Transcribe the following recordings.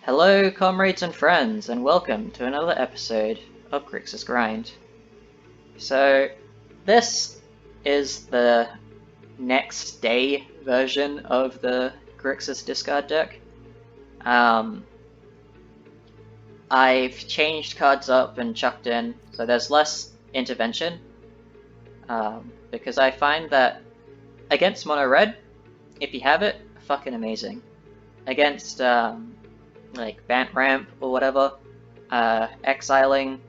Hello, comrades and friends, and welcome to another episode of Grixis Grind. So, this is the next day version of the Grixis discard deck. I've changed cards up and chucked in, so there's less intervention, because I find that against mono red, if you have it, fucking amazing. Against like Bant Ramp or whatever, exiling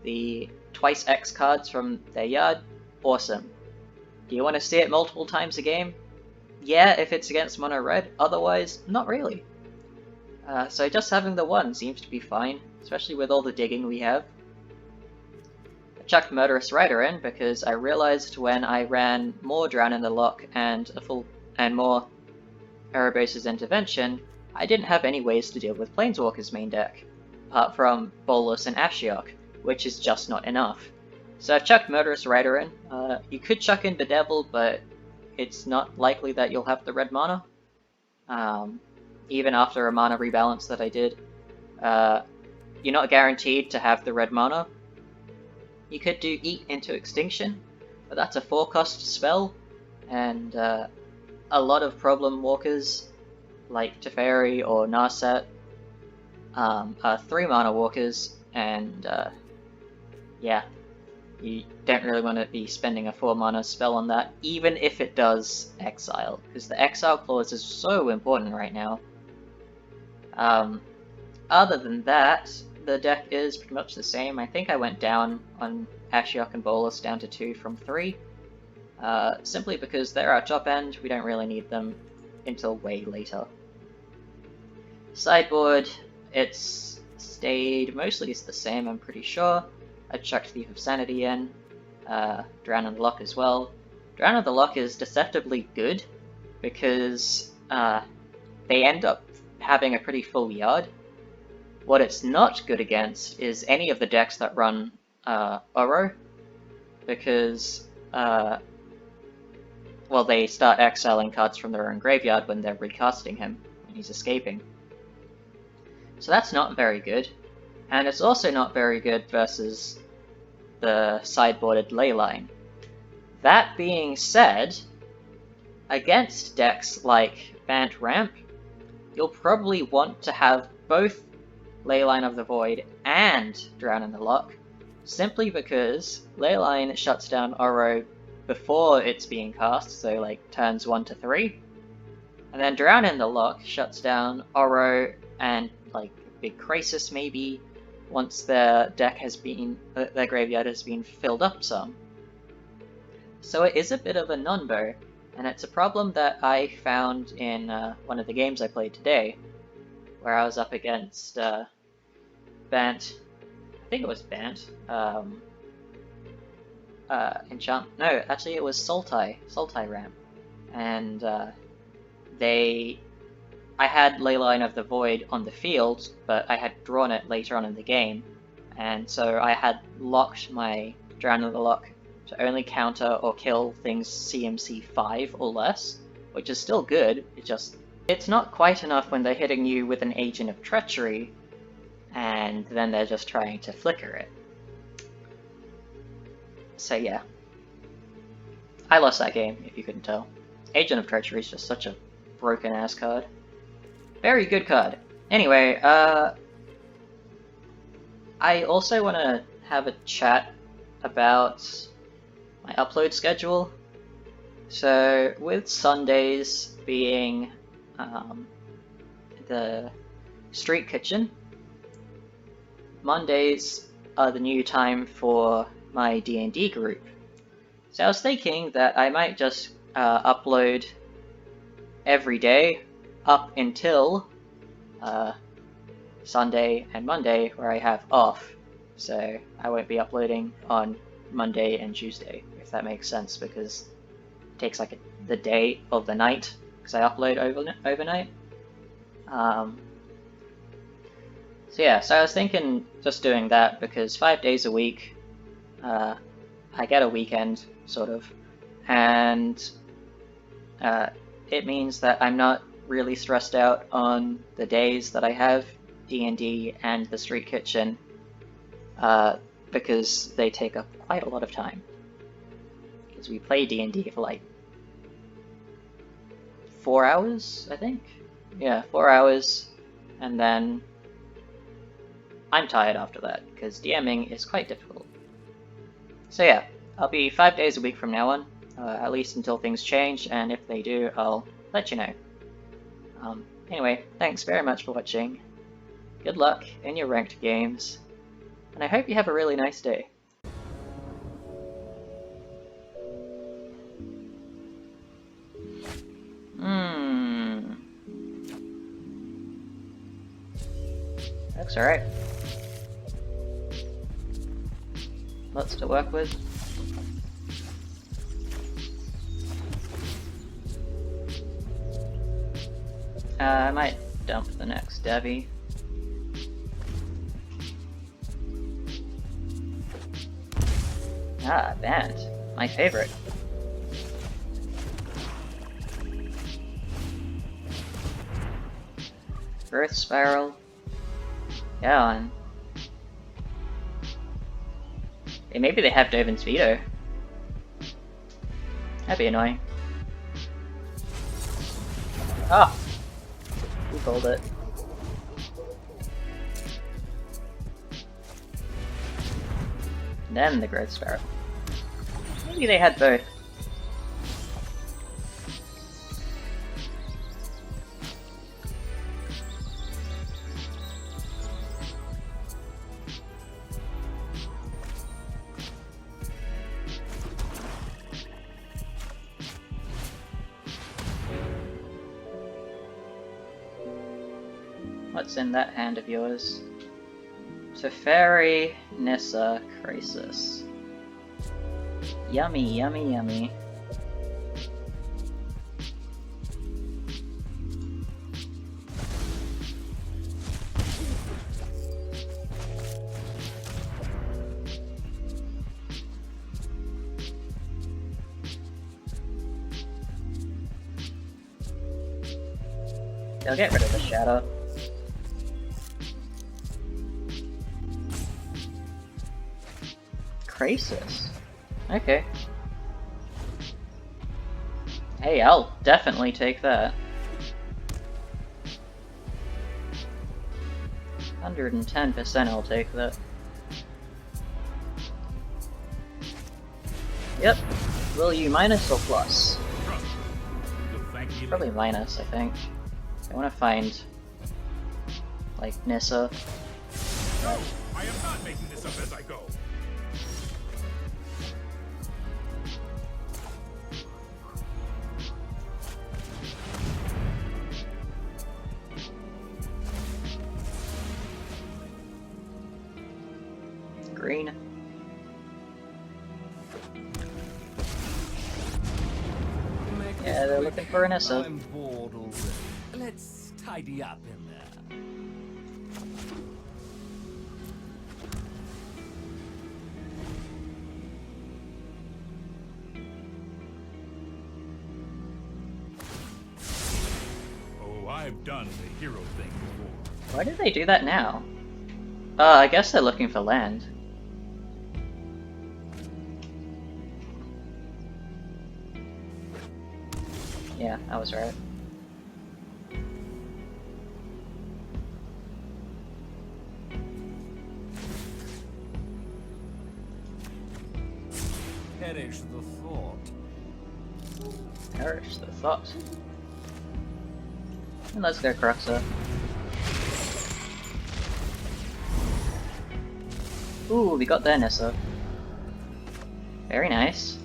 the twice X cards from their yard, awesome. Do you want to see it multiple times a game? Yeah, if it's against mono red, otherwise, not really. So just having the one seems to be fine, especially with all the digging we have. I chucked Murderous Rider in because I realized when I ran more Drown in the Loch and more Erebos' Intervention, I didn't have any ways to deal with Planeswalker's main deck, apart from Bolas and Ashiok, which is just not enough. So I've chucked Murderous Rider in. You could chuck in Bedevil, but it's not likely that you'll have the red mana. Even after a mana rebalance that I did, you're not guaranteed to have the red mana. You could do Eat into Extinction, but that's a 4-cost spell, and a lot of problem walkers like Teferi or Narset are 3-mana walkers, and yeah, you don't really want to be spending a 4-mana spell on that, even if it does exile, because the exile clause is so important right now. Other than that, the deck is pretty much the same. I think I went down on Ashiok and Bolas down to 2 from 3, simply because they're our top end, we don't really need them until way later. Sideboard, it's stayed mostly the same, I'm pretty sure. I chucked Thief of Sanity in, Drown in the Loch as well. Drown in the Loch is deceptively good because they end up having a pretty full yard. What it's not good against is any of the decks that run Uro, because well, they start exiling cards from their own graveyard when they're recasting him, when he's escaping. So that's not very good, and it's also not very good versus the sideboarded Leyline. That being said, against decks like Bant Ramp, you'll probably want to have both Leyline of the Void and Drown in the Loch, simply because Leyline shuts down Uro before it's being cast, so like turns 1 to 3, and then Drown in the Loch shuts down Uro and like big Grixis maybe once their deck has been, their graveyard has been filled up some. So it is a bit of a nunbo, and it's a problem that I found in one of the games I played today, where I was up against Bant, I think it was Bant, actually it was Sultai Ramp, and I had Leyline of the Void on the field, but I had drawn it later on in the game, and so I had locked my Drown in the Loch to only counter or kill things CMC 5 or less, which is still good, it's not quite enough when they're hitting you with an Agent of Treachery, and then they're just trying to flicker it. So yeah. I lost that game, if you couldn't tell. Agent of Treachery is just such a broken-ass card. Very good card. Anyway, I also want to have a chat about my upload schedule. So, with Sundays being the Street Kitchen, Mondays are the new time for my D&D group. So I was thinking that I might just upload every day up until Sunday and Monday, where I have off. So I won't be uploading on Monday and Tuesday, if that makes sense, because it takes like the day of the night, because I upload overnight. So yeah, so I was thinking just doing that, because 5 days a week, I get a weekend, sort of, and it means that I'm not really stressed out on the days that I have D&D and the Street Kitchen because they take up quite a lot of time. Because we play D&D for like 4 hours, I think? Yeah, 4 hours, and then I'm tired after that, because DMing is quite difficult. So yeah, I'll be 5 days a week from now on, at least until things change, and if they do, I'll let you know. Anyway, thanks very much for watching, good luck in your ranked games, and I hope you have a really nice day. Looks alright. Lots to work with. I might dump the next Devi. Ah, Bant. My favorite. Growth Spiral. Yeah, and hey, maybe they have Dovin's Veto. That'd be annoying. Ah! We called it. And then the Growth Spiral. Maybe they had both. What's in that hand of yours? Teferi, Nissa, Grixis. Yummy, yummy, yummy. They'll get rid of the shadow. Grixis. Okay. Hey, I'll definitely take that. 110% I'll take that. Yep. Will you minus or plus? Probably minus, I think. I want to find, like, Nissa. No, I am not making this up as I go. Green. Yeah, they're looking for an Nissa. I'm bored already. Let's tidy up in there. Oh, I've done the hero thing before. Why did they do that now? I guess they're looking for land. Yeah, I was right. Perish the thought. Perish the thought. And let's go Kroxa. Ooh, we got their Nissa. Very nice.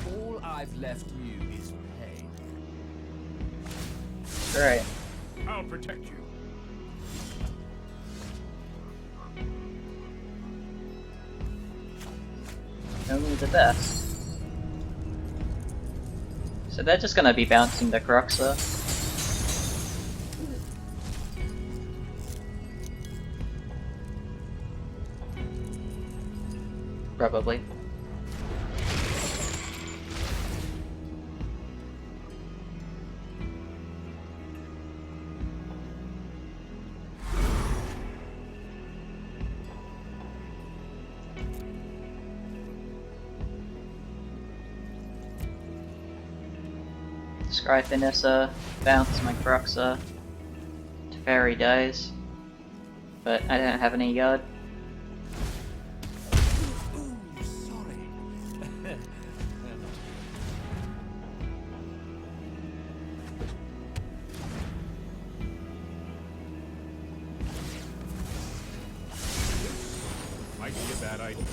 All I've left you is pain. Alright. I'll protect you. Only the best. So they're just gonna be bouncing the Kroxa. Probably. Scry Finessa, bounce my Kroxa, Teferi dies, but I don't have any yard. Ooh, sorry. Might be a bad idea.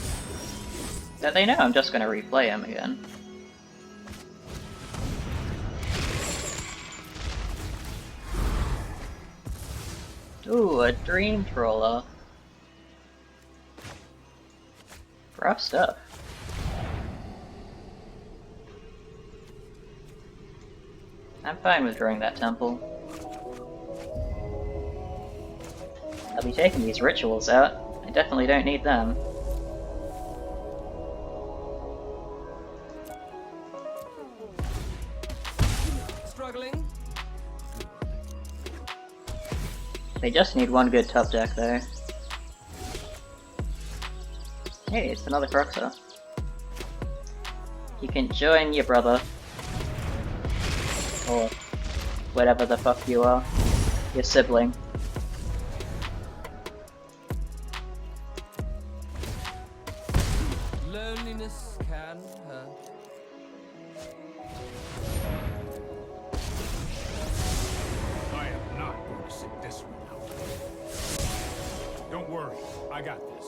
That they know I'm just gonna replay him again. Ooh, a Dream Trawler. Rough stuff. I'm fine with drawing that temple. I'll be taking these rituals out. I definitely don't need them. Struggling? They just need one good top deck though. Hey, it's another Kroxa. You can join your brother. Or whatever the fuck you are. Your sibling. Loneliness can hurt. I am not going to sit this one out. Don't worry, I got this.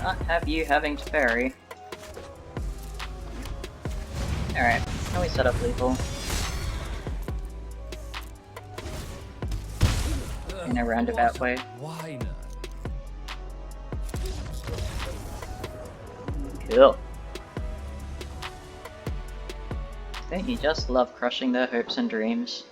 Not have you having to ferry. Alright, now we set up lethal. In a roundabout way. Why not? Cool. Don't you just love crushing their hopes and dreams?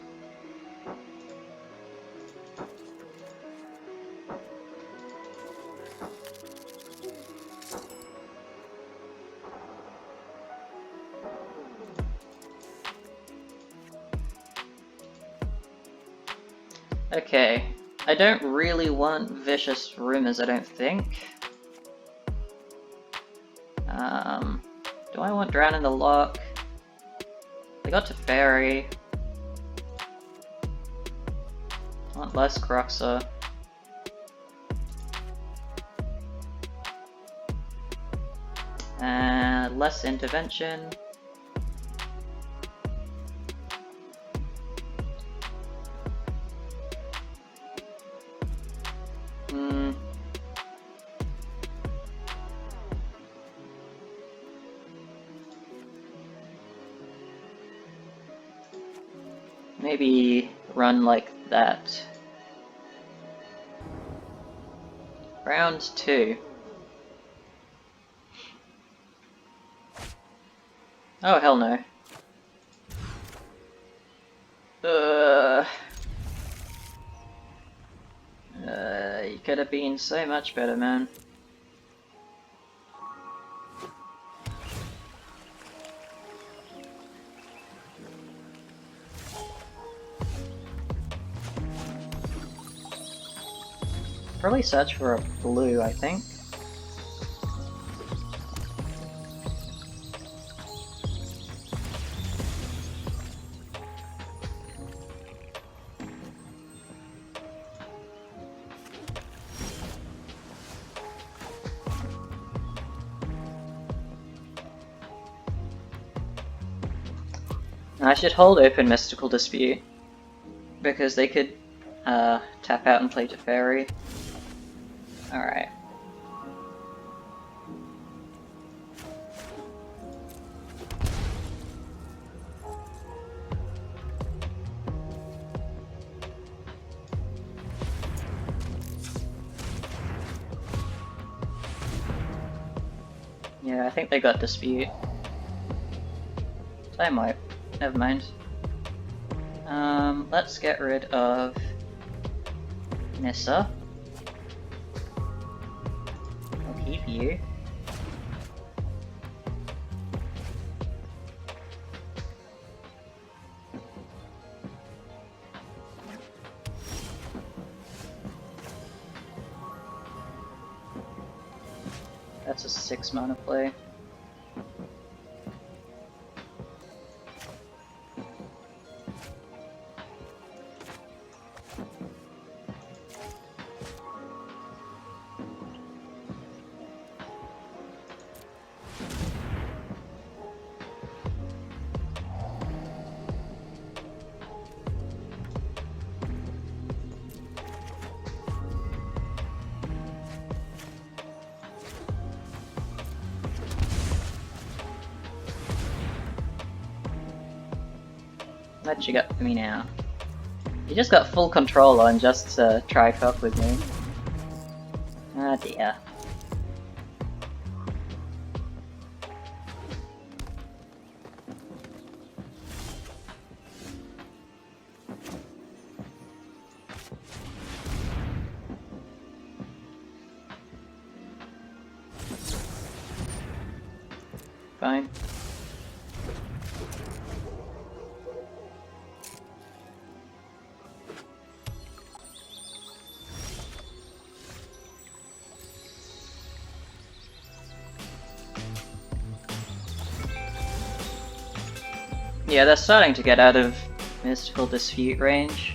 Okay, I don't really want Vicious Rumors, I don't think. Do I want Drown in the Loch? I got to Fairy. I want less Kroxa. Less Intervention. Maybe run like that. Round 2. Oh, hell no. You could have been so much better, man. Probably search for a blue, I think. I should hold open Mystical Dispute, because they could tap out and play Teferi. Alright. Yeah, I think they got Dispute. They might. Never mind. Let's get rid of Nissa. I'll keep you. That's a 6 mana play. What you got for me now? You just got full control on just to try fuck with me. Ah dear. Fine. Yeah, they're starting to get out of Mystical Dispute range.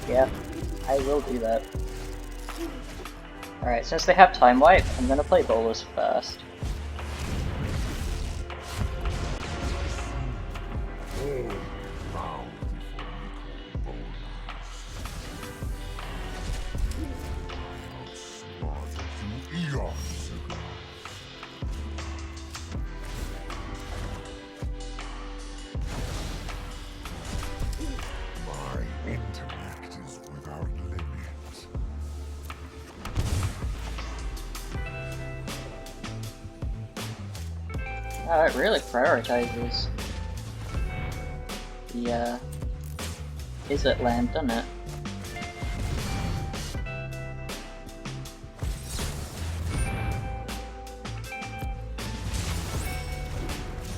Yeah, I will do that. Alright, since they have Time Wipe, I'm gonna play Bolas first. Oh, it really prioritizes the Izzet land, doesn't it?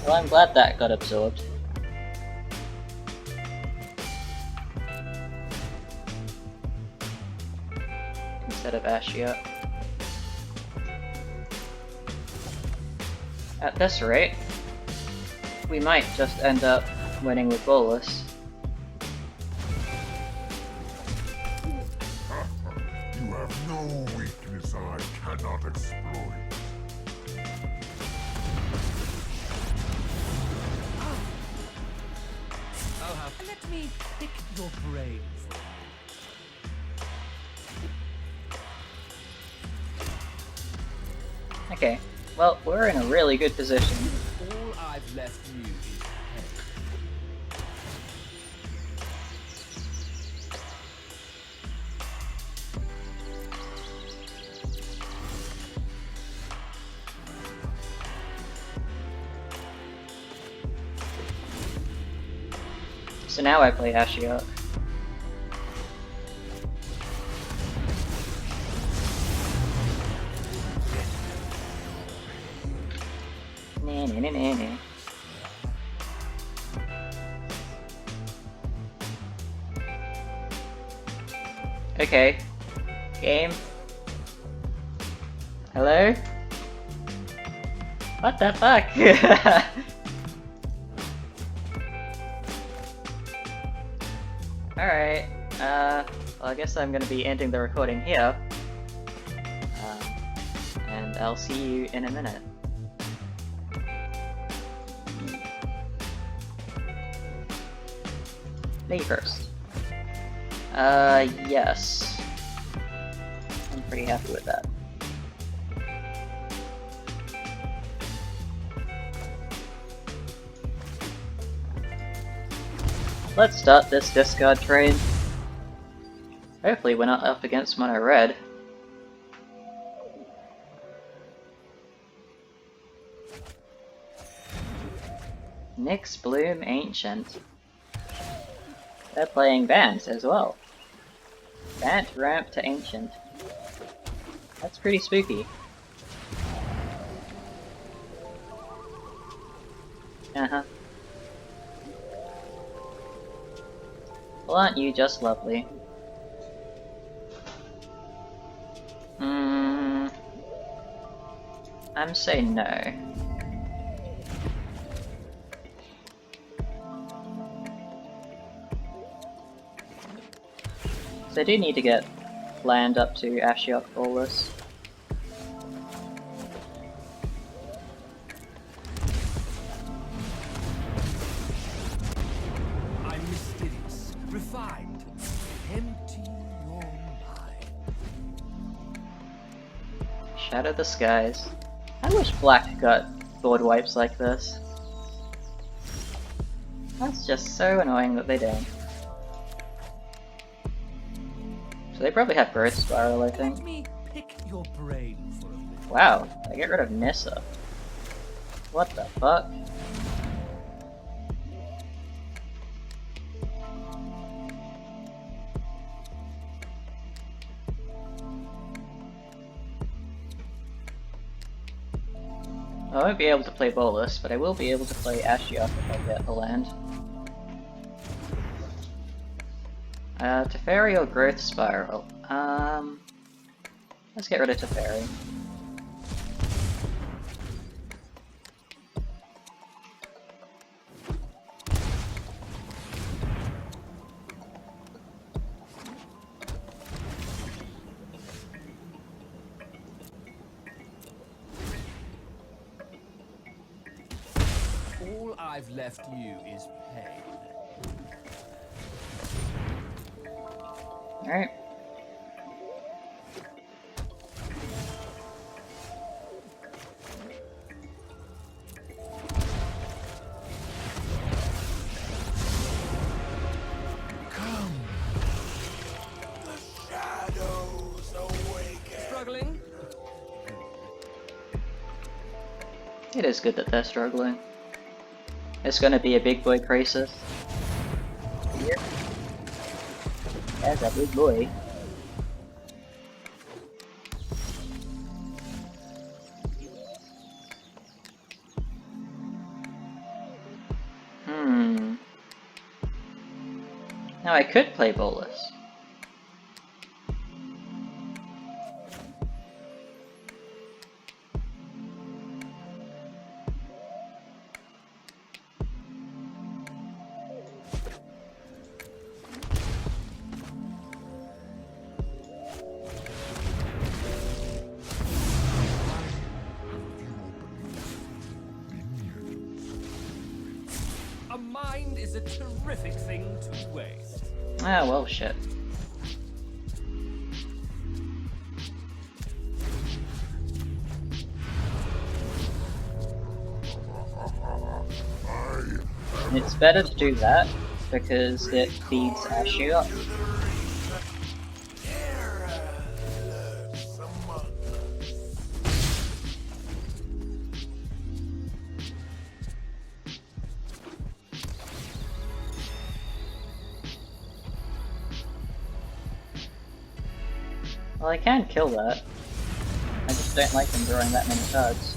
Well, I'm glad that got absorbed. Instead of Ashiok. At this rate, we might just end up winning with Bolas. You have no weakness I cannot exploit. Let me pick your brains. Okay, well, we're in a really good position. All I've left you is pain. So now I play Ashiok. Okay. Game. Hello? What the fuck? Alright. Well, I guess I'm gonna be ending the recording here. And I'll see you in a minute. Me first. Yes. I'm pretty happy with that. Let's start this discard train. Hopefully we're not up against mono red. Nyx Bloom Ancient. They're playing Bant as well. Bant Ramp to Ancient. That's pretty spooky. Uh-huh. Well, aren't you just lovely? I'm saying no. So I do need to get land up to Ashiok Bolas. I'm mysterious, refined, empty your mind. Shadow the skies. I wish Black got board wipes like this. That's just so annoying that they don't. So they probably have Growth Spiral, I think. Let me pick your brain for a minute. Wow, I get rid of Nissa. What the fuck? I won't be able to play Bolas, but I will be able to play Ashiok if I get a land. Teferi or Growth Spiral? Let's get rid of Teferi. All I've left you is pain. Alright. Come. The shadows awaken. Struggling? It is good that they're struggling. It's gonna be a big boy crisis. Here. That's a big boy. Now I could play Bolas. A mind is a terrific thing to waste. Ah, well, shit. It's better to do that because it feeds Ashiok. Well, I can kill that. I just don't like them drawing that many cards.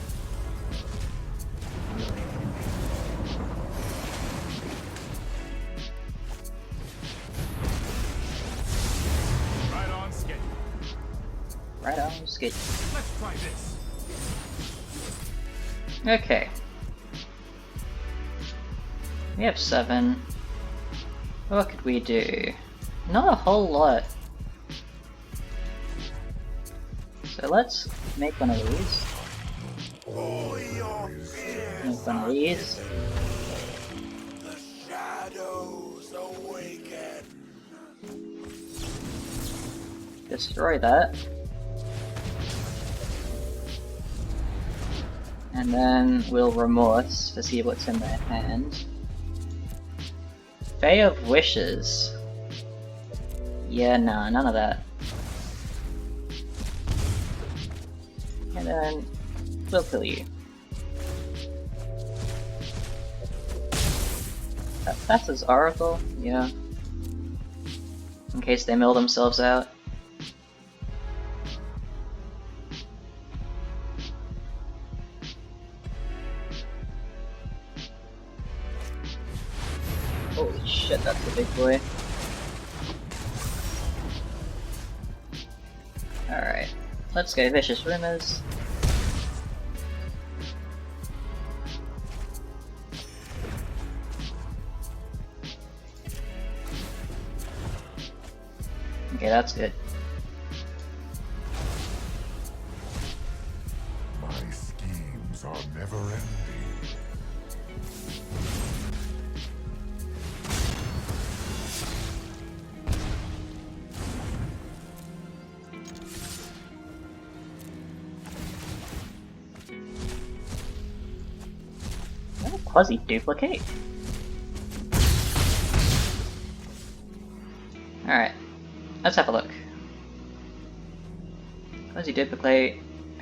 Right on schedule. Right on, skate. Let's try this. Okay. We have 7. What could we do? Not a whole lot. So let's make one of these. Make one of these. The shadows awaken. Destroy that. And then we'll Remorse to see what's in their hand. Fae of Wishes. Yeah, nah, none of that. And then we'll kill you. That's his Oracle? Yeah. In case they mill themselves out. Holy shit, that's a big boy. Alright, let's go Vicious Rumors. Okay, that's good. My schemes are never ending. Quasi duplicate. Alright, let's have a look. Quasi duplicate,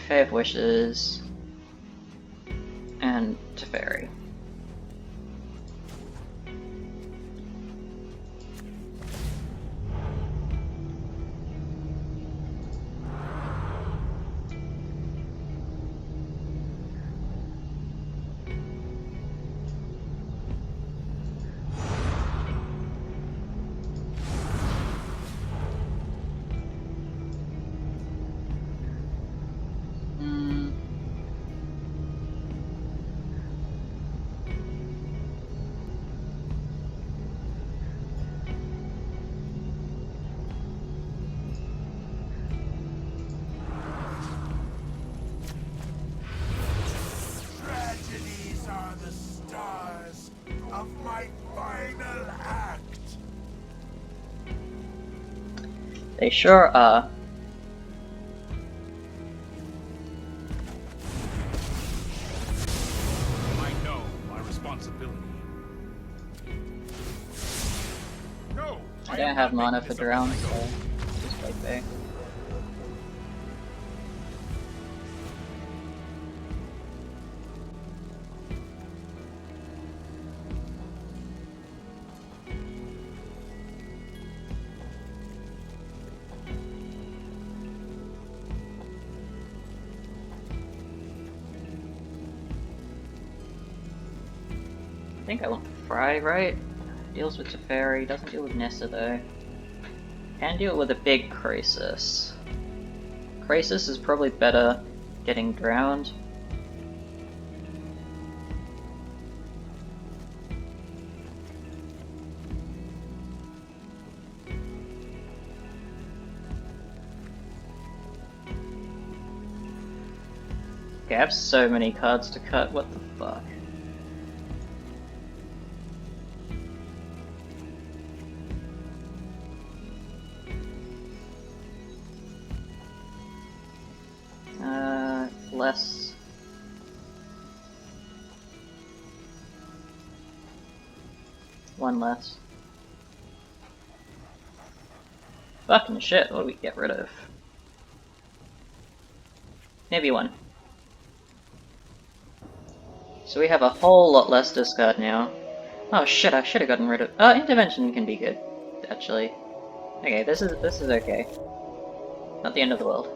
Fae of Wishes, and Teferi. Tragedies are the stars of my final act. They sure are. I know my responsibility. No, I am don't have not mana making for this up drown, as I so go. just play Fae. I think I want Fry, right? Deals with Teferi, doesn't deal with Nissa though. Can deal with a big Grixis. Grixis is probably better getting drowned. Okay, I have so many cards to cut, what the fuck? Less. One less. Fucking shit, what do we get rid of? Maybe one. So we have a whole lot less discard now. Oh shit, I should have gotten rid of. Intervention can be good, actually. Okay, this is okay. Not the end of the world.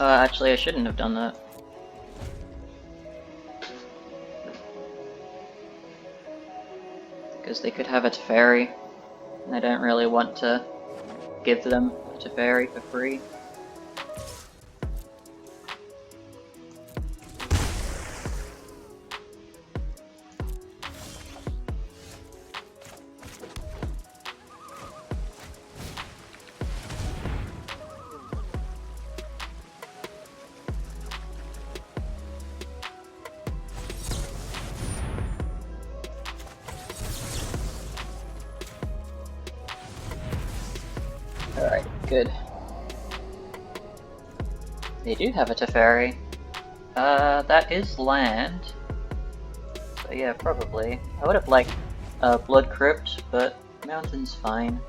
Actually, I shouldn't have done that. Because they could have a Teferi I don't really want to give them a Teferi for free. Alright, good. They do have a Teferi. That is land. So yeah, probably. I would have liked Blood Crypt, but Mountain's fine.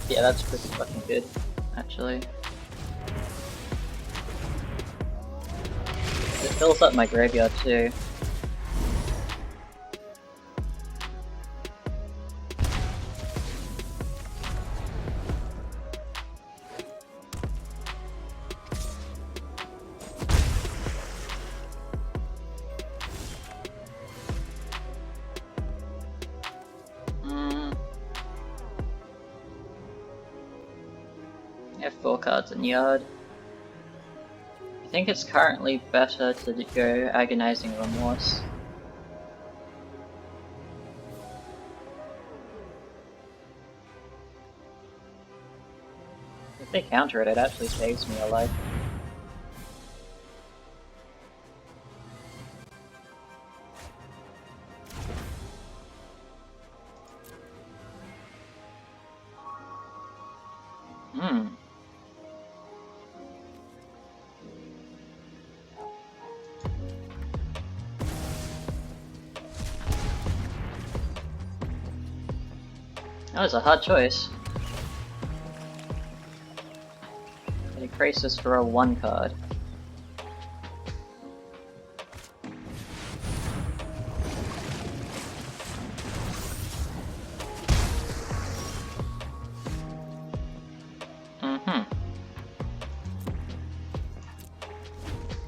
Yeah, that's pretty fucking good, actually. It fills up my graveyard too. I have 4 cards in yard. I think it's currently better to go Agonizing Remorse. If they counter it, it actually saves me a life. That was a hard choice. Getting Grixis for a 1 card.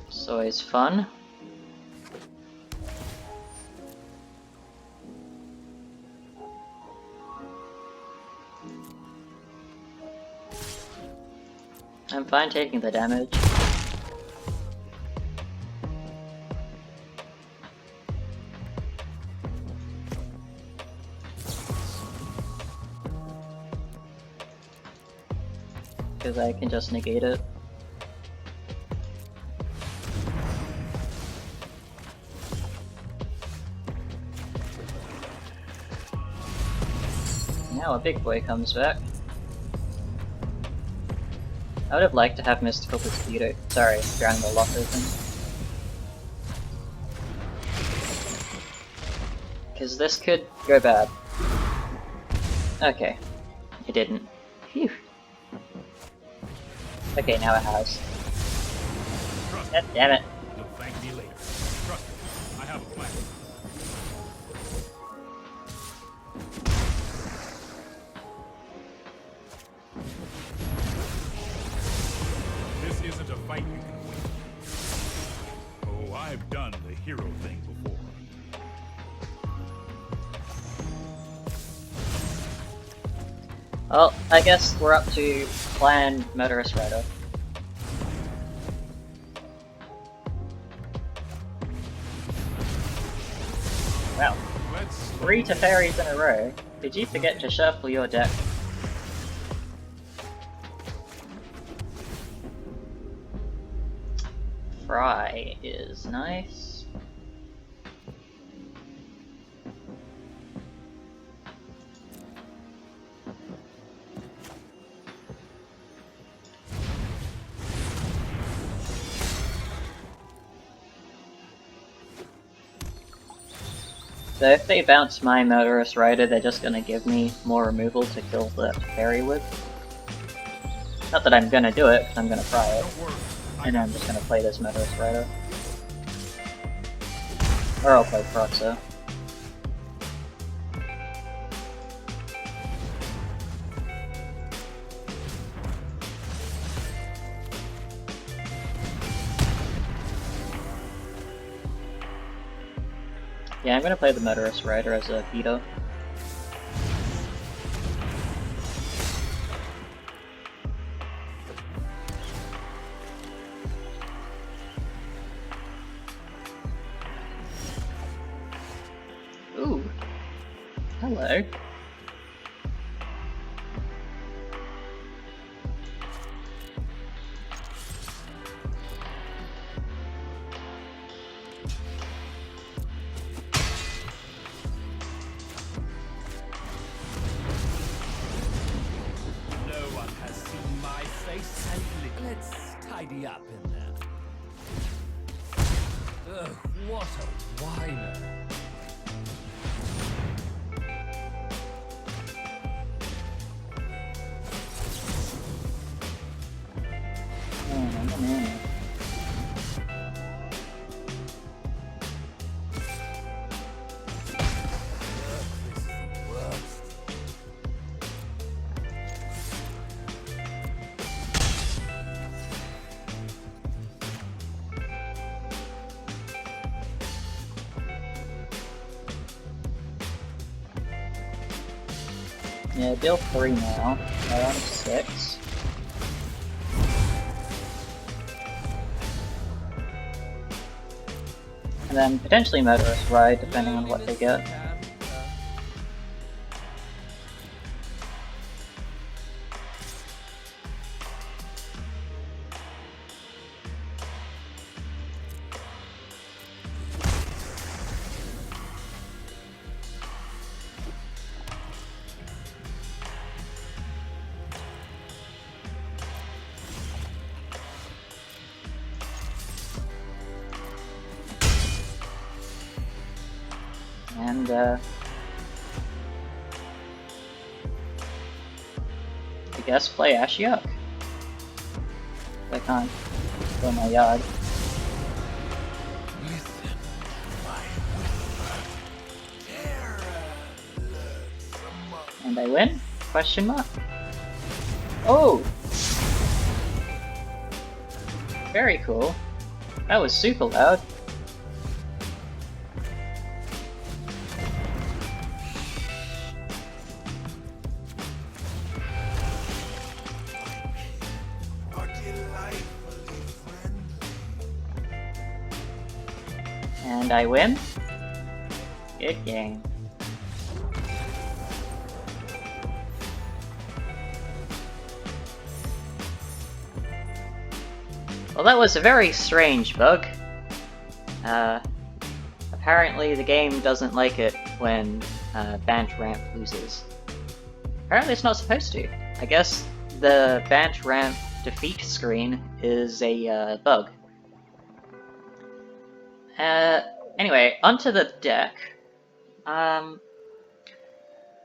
It's always fun. I'm fine taking the damage. Because I can just negate it. Now a big boy comes back. I would have liked to have Mystical Deceit. Sorry, drowning the Loch open. Because this could go bad. Okay, it didn't. Phew. Okay, now it has. God damn it. You'll thank me later. Trust me, I have a plan. This isn't a fight you can win. Oh, I've done the hero thing before. Well, I guess we're up to Clan Murderous Rider. Wow. 3 Teferis in a row. Did you forget to shuffle your deck? Fry is nice. So if they bounce my Murderous Rider, they're just gonna give me more removal to kill the Teferi with. Not that I'm gonna do it, because I'm gonna try it. Don't worry. And I'm just gonna play this Murderous Rider. Or I'll play Kroxa. Yeah, I'm gonna play the Murderous Rider as a veto. Ooh. Hello. No one has seen my face, and let's tidy up in there. Ugh, what a whiner. Oh, man. This is the worst. Yeah, deal 3 now. Out of 6. And then potentially Murderous Ride, depending on what they get. And I guess play Ashiok. I can't go my yard. Listen, my terror lurks among And I win? Question mark? Oh! Very cool. That was super loud. are delightfully friendly. And I win? Good game. Well, that was a very strange bug. Apparently the game doesn't like it when Bant Ramp loses. Apparently it's not supposed to. I guess the Bant Ramp defeat screen is a bug. Anyway, onto the deck. I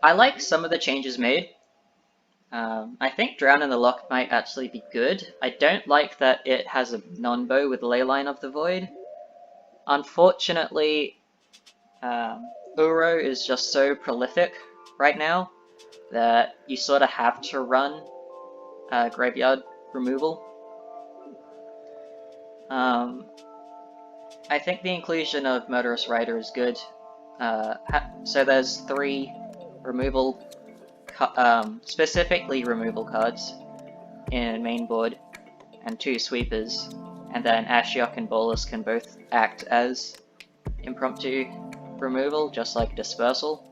like some of the changes made. I think Drown in the Loch might actually be good. I don't like that it has a non-bow with Leyline of the Void. Unfortunately, Uro is just so prolific right now that you sort of have to run graveyard removal. I think the inclusion of Murderous Rider is good. So there's 3 removal, specifically removal cards in main board, and 2 sweepers, and then Ashiok and Bolas can both act as impromptu removal, just like Dispersal.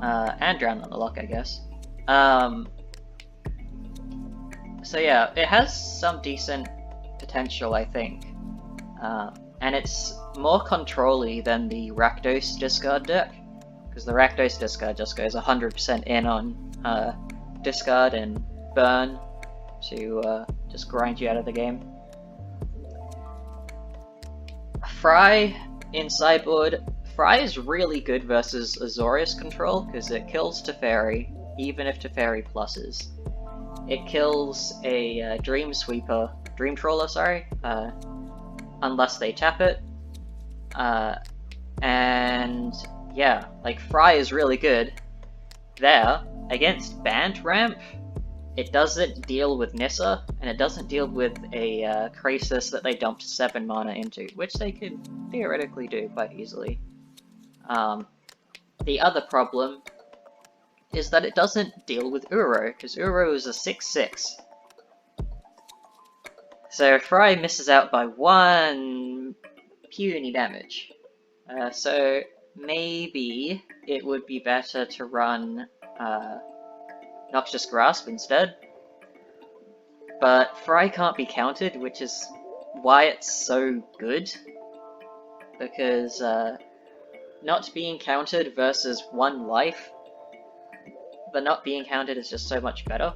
And Drown in the Loch, I guess. So yeah, it has some decent potential, I think. And it's more control-y than the Rakdos discard deck, because the Rakdos discard just goes 100% in on discard and burn to just grind you out of the game. Fry in sideboard. Fry is really good versus Azorius control, because it kills Teferi, even if Teferi pluses. it kills a Dream Trawler, sorry, unless they tap it. And yeah, like Fry is really good there. Against Bant Ramp, it doesn't deal with Nissa, and it doesn't deal with a Grixis that they dumped 7 mana into, which they could theoretically do quite easily. The other problem is that it doesn't deal with Uro, because Uro is a 6/6. So Fry misses out by 1 puny damage. So maybe it would be better to run Noxious Grasp instead. But Fry can't be countered, which is why it's so good. Because not being countered versus 1 life, but not being countered is just so much better.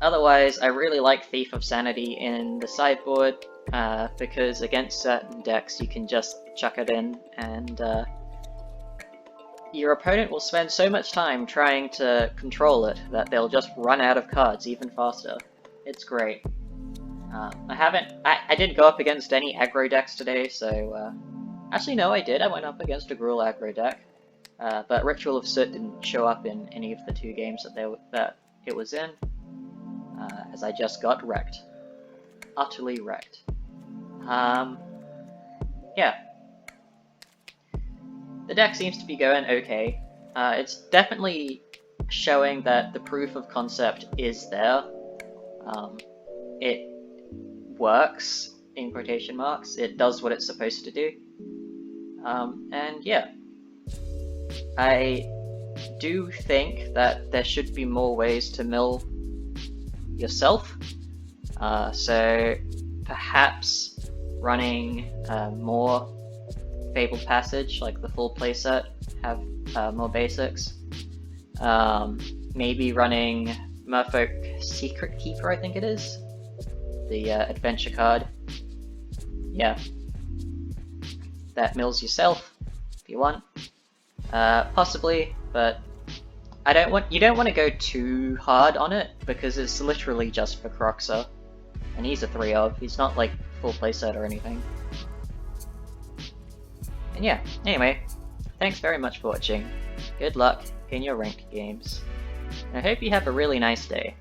Otherwise, I really like Thief of Sanity in the sideboard, because against certain decks you can just chuck it in, and your opponent will spend so much time trying to control it that they'll just run out of cards even faster. It's great. I didn't go up against any aggro decks today, so actually no, I did. I went up against a Gruul aggro deck, but Ritual of Soot didn't show up in any of the 2 games that it was in, as I just got wrecked. Utterly wrecked. Yeah. The deck seems to be going okay. It's definitely showing that the proof of concept is there. It works, in quotation marks. It does what it's supposed to do. And yeah. I do think that there should be more ways to mill yourself. So perhaps running more Fabled Passage, like the full playset, have more basics. Maybe running Merfolk Secret Keeper, I think it is. The adventure card. Yeah. That mills yourself, if you want. Possibly, but you don't want to go too hard on it, because it's literally just for Kroxa. And he's a 3-of, he's not like full playset or anything. And yeah, anyway, thanks very much for watching. Good luck in your ranked games. And I hope you have a really nice day.